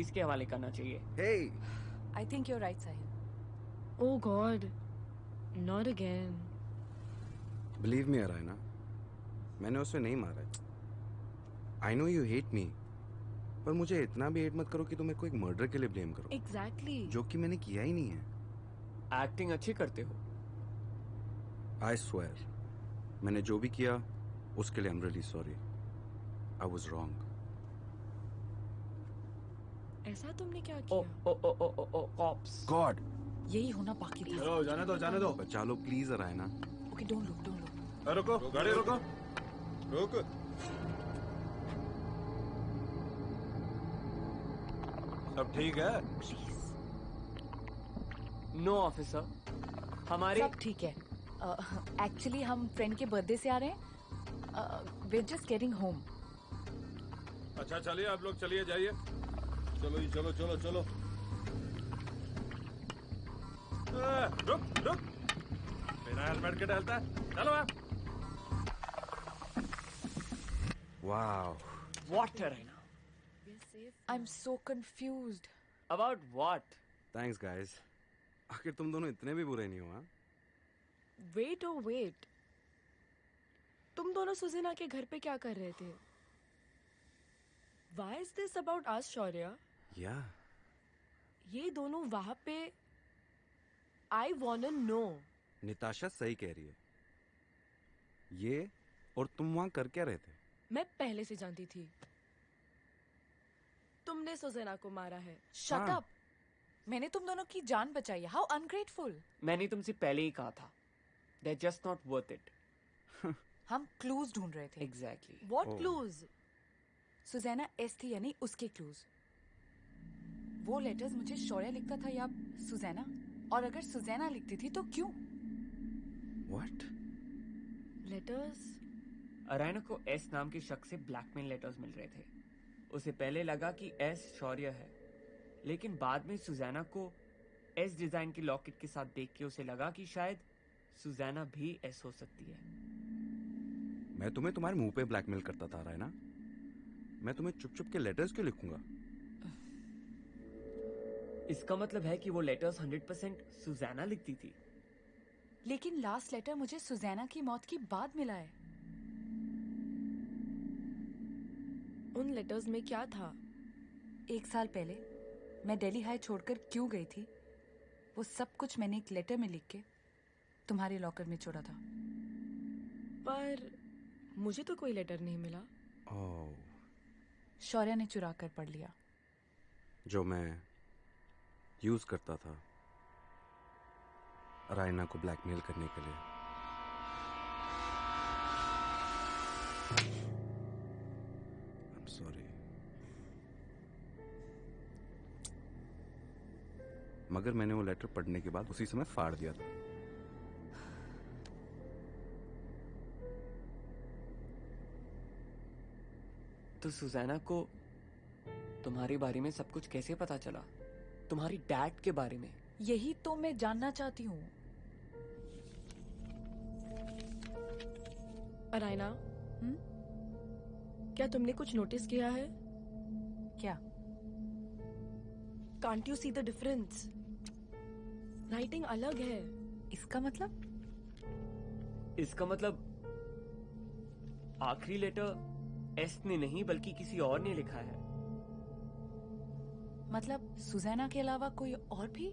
इसके हवाले करना चाहिए। Hey, I think you're right, Sahil. Oh God, not again. believe me, Araina. मैंने उसे नहीं मारा है। I know you hate me, पर मुझे इतना भी हेट मत करो कि तुम मेरे को एक मर्डर के लिए ब्लेम करो, Exactly. जो कि मैंने किया ही नहीं है। एक्टिंग अच्छी करते हो। I swear, मैंने जो भी किया उसके लिए I'm really sorry. I was wrong. ऐसा तुमने क्या ओ किया? ओ ओ ओ ओ ओ कॉप्स। God, यही होना बाकी था. चलो जाने दो बचा लो प्लीज अरायना। Okay, don't look. रुको गाड़ी रुको रुक सब ठीक है नो ऑफिसर, हमारे सब ठीक है. Actually, हम फ्रेंड के बर्थडे से आ रहे हैं. We're just getting home. अच्छा चलिए आप लोग चलिए जाइए चलो जी चलो रुक बिना हेलमेट के टहलता है चलो आप Wow. What Arena? We're safe. I'm so confused. About what? Thanks guys. आखिर तुम दोनों इतने भी बुरे नहीं हो, हाँ? Wait. तुम दोनों सुज़ैना के घर पे क्या कर रहे थे? Why is this about us, Shaurya? Yeah. ये दोनों वहां पे I wanna know. निताशा सही कह रही है। ये और तुम वहां कर क्या रहे थे? मैं पहले से जानती थी. तुमने सुज़ैना को मारा है. Shut हाँ. up. मैंने तुम दोनों की जान बचाई है. How ungrateful. मैंने तुमसे पहले ही कहा था, they're just not worth it. हम क्लूज ढूंढ रहे थे. Exactly. What Oh. clues? Susanna एस थी यानी उसके क्लूज. वो लेटर्स मुझे शौर्य लिखता था या सुज़ैना? और अगर सुज़ैना लिखती थी तो क्यों? What? Letters? अरायना को एस नाम के शख्स से ब्लैकमेल लेटर्स मिल रहे थे. उसे पहले लगा कि एस शौर्य है, लेकिन बाद में सुज़ैना को एस डिजाइन की लॉकेट के साथ देख के उसे लगा कि शायद सुज़ैना भी एस हो सकती है. मैं तुम्हें तुम्हारे मुंह पे ब्लैकमेल करता था रायना। मैं तुम्हें चुप के लेटर्स क्यों लिखूंगा? इसका मतलब है कि वो लेटर्स 100% सुज़ैना लिखती थी. लेकिन लास्ट लेटर मुझे सुज़ैना की मौत के बाद मिला है. उन लेटर्स में क्या था? 1 साल पहले मैं दिल्ली हाई छोड़कर क्यों गई थी, वो सब कुछ मैंने एक लेटर में लिख के तुम्हारे लॉकर में छोड़ा था. पर मुझे तो कोई लेटर नहीं मिला. ओह, शौर्य ने चुरा कर पढ़ लिया. जो मैं यूज करता था रायना को ब्लैकमेल करने के लिए. I'm sorry. मगर मैंने वो लेटर पढ़ने के बाद उसी समय फाड़ दिया था. तो सुज़ैना को तुम्हारे बारे में सब कुछ कैसे पता चला? तुम्हारी डैड के बारे में? यही तो मैं जानना चाहती हूँ. अरायना, क्या तुमने कुछ नोटिस किया है? क्या? Can't you see the difference? Writing अलग है. इसका मतलब? इसका मतलब आखिरी लेटर एस ने नहीं बल्कि किसी और ने लिखा है. मतलब सुज़ैना के अलावा कोई और भी?